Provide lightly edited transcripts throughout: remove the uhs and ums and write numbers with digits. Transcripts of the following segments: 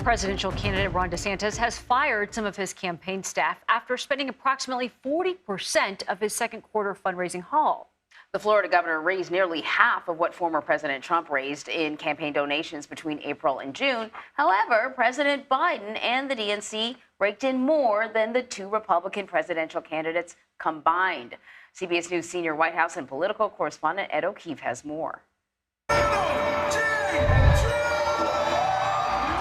Presidential candidate Ron DeSantis has fired some of his campaign staff after spending approximately 40% of his second quarter fundraising haul. The Florida governor raised nearly half of what former President Trump raised in campaign donations between April and June. However, President Biden and the DNC raked in more than the two Republican presidential candidates combined. CBS News senior White House and political correspondent Ed O'Keefe has more.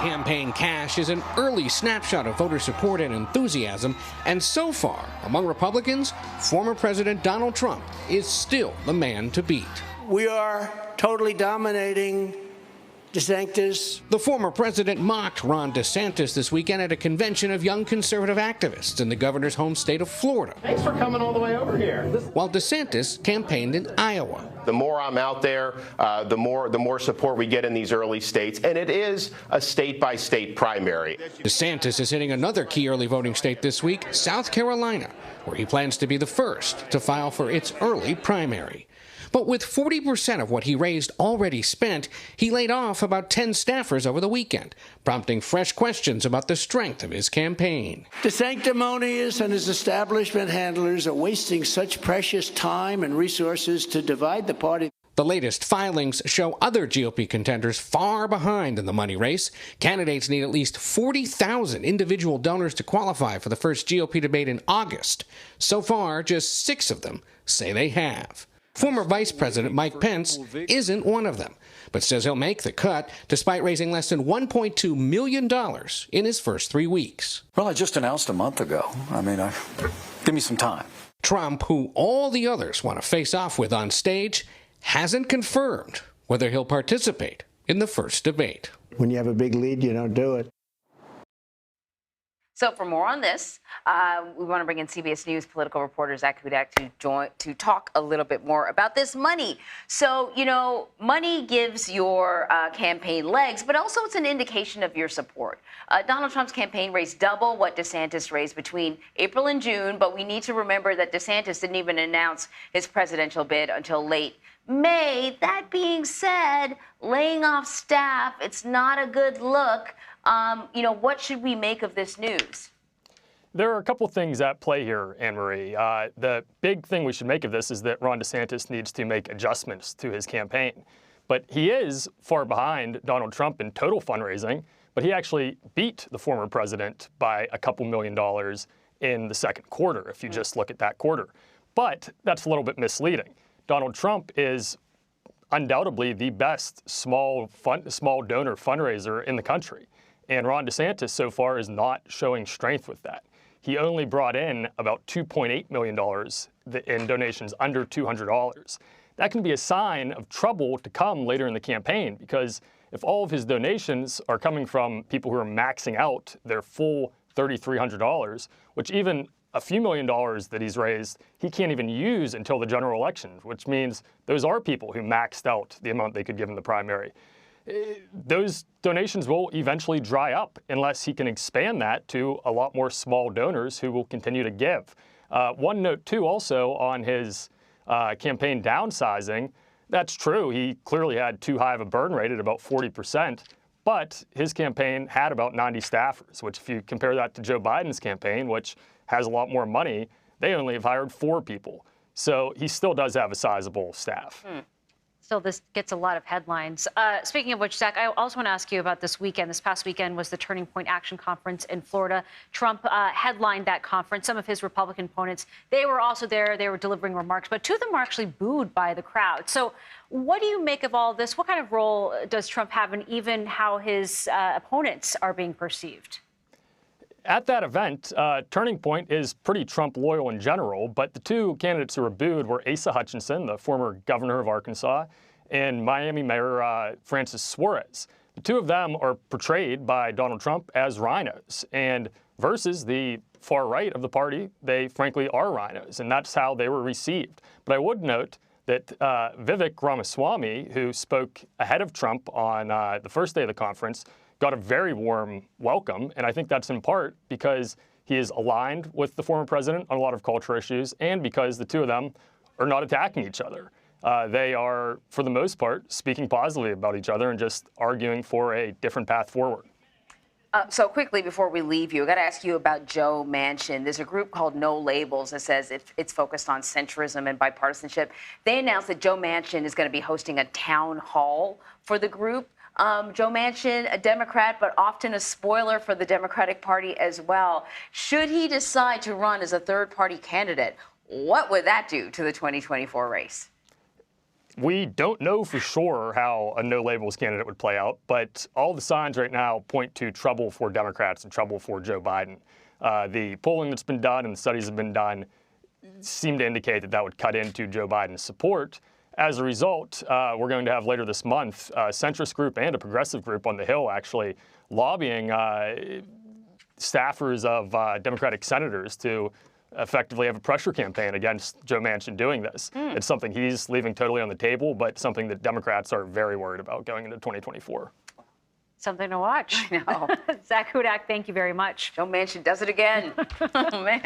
Campaign cash is an early snapshot of voter support and enthusiasm, and so far, among Republicans, former President Donald Trump is still the man to beat. We are totally dominating DeSantis. The former president mocked Ron DeSantis this weekend at a convention of young conservative activists in the governor's home state of Florida. Thanks for coming all the way over here. While DeSantis campaigned in Iowa. The more I'm out there, the more support we get in these early states, and it is a state-by-state primary. DeSantis is hitting another key early voting state this week, South Carolina, where he plans to be the first to file for its early primary. But with 40% of what he raised already spent, he laid off about 10 staffers over the weekend, prompting fresh questions about the strength of his campaign. DeSanctimonious and his establishment handlers are wasting such precious time and resources to divide the party. The latest filings show other GOP contenders far behind in the money race. Candidates need at least 40,000 individual donors to qualify for the first GOP debate in August. So far, just 6 of them say they have. Former Vice President Mike Pence isn't one of them, but says he'll make the cut despite raising less than $1.2 million in his first 3 weeks. Well, I just announced a month ago. Give me some time. Trump, who all the others want to face off with on stage, hasn't confirmed whether he'll participate in the first debate. When you have a big lead, you don't do it. So for more on this, we want to bring in CBS News political reporter Zach Hudak to talk a little bit more about this money. So, money gives your campaign legs, but also it's an indication of your support. Donald Trump's campaign raised double what DeSantis raised between April and June, but we need to remember that DeSantis didn't even announce his presidential bid until late May. That being said, laying off staff, it's not a good look. What should we make of this news? There are a couple things at play here, Anne-Marie. The big thing we should make of this is that Ron DeSantis needs to make adjustments to his campaign. But he is far behind Donald Trump in total fundraising, but he actually beat the former president by a couple $1 million in the second quarter, if you just look at that quarter. But that's a little bit misleading. Donald Trump is undoubtedly the best small donor fundraiser in the country. And Ron DeSantis so far is not showing strength with that. He only brought in about $2.8 million in donations under $200. That can be a sign of trouble to come later in the campaign, because if all of his donations are coming from people who are maxing out their full $3,300, which even a few $1 million that he's raised, he can't even use until the general election, which means those are people who maxed out the amount they could give in the primary. Those donations will eventually dry up unless he can expand that to a lot more small donors who will continue to give. One note, too, also on his campaign downsizing, that's true. He clearly had too high of a burn rate at about 40%, but his campaign had about 90 staffers, which if you compare that to Joe Biden's campaign, which has a lot more money, they only have hired 4 people. So he still does have a sizable staff. Still, this gets a lot of headlines. Speaking of which, Zach, I also want to ask you about this weekend. This past weekend was the Turning Point Action Conference in Florida. Trump headlined that conference. Some of his Republican opponents, they were also there. They were delivering remarks, but 2 of them were actually booed by the crowd. So what do you make of all this? What kind of role does Trump have in even how his opponents are being perceived? At that event, Turning Point is pretty Trump loyal in general, but the 2 candidates who were booed were Asa Hutchinson, the former governor of Arkansas, and Miami Mayor Francis Suarez. The 2 of them are portrayed by Donald Trump as rhinos, and versus the far right of the party, they frankly are rhinos, and that's how they were received. But I would note that Vivek Ramaswamy, who spoke ahead of Trump on the first day of the conference, got a very warm welcome, and I think that's in part because he is aligned with the former president on a lot of culture issues, and because the 2 of them are not attacking each other. They are, for the most part, speaking positively about each other and just arguing for a different path forward. So quickly before we leave you, I got to ask you about Joe Manchin. There's a group called No Labels that says it's focused on centrism and bipartisanship. They announced that Joe Manchin is going to be hosting a town hall for the group. Joe Manchin, a Democrat, but often a spoiler for the Democratic Party as well. Should he decide to run as a third-party candidate, what would that do to the 2024 race? We don't know for sure how a no labels candidate would play out, but all the signs right now point to trouble for Democrats and trouble for Joe Biden. The polling that's been done and the studies that have been done seem to indicate that that would cut into Joe Biden's support. As a result, we're going to have later this month a centrist group and a progressive group on the Hill actually lobbying staffers of Democratic senators to effectively have a pressure campaign against Joe Manchin doing this. It's something he's leaving totally on the table, but something that Democrats are very worried about going into 2024. Something to watch. I know. Zach Hudak, thank you very much. Joe Manchin does it again. Oh, man.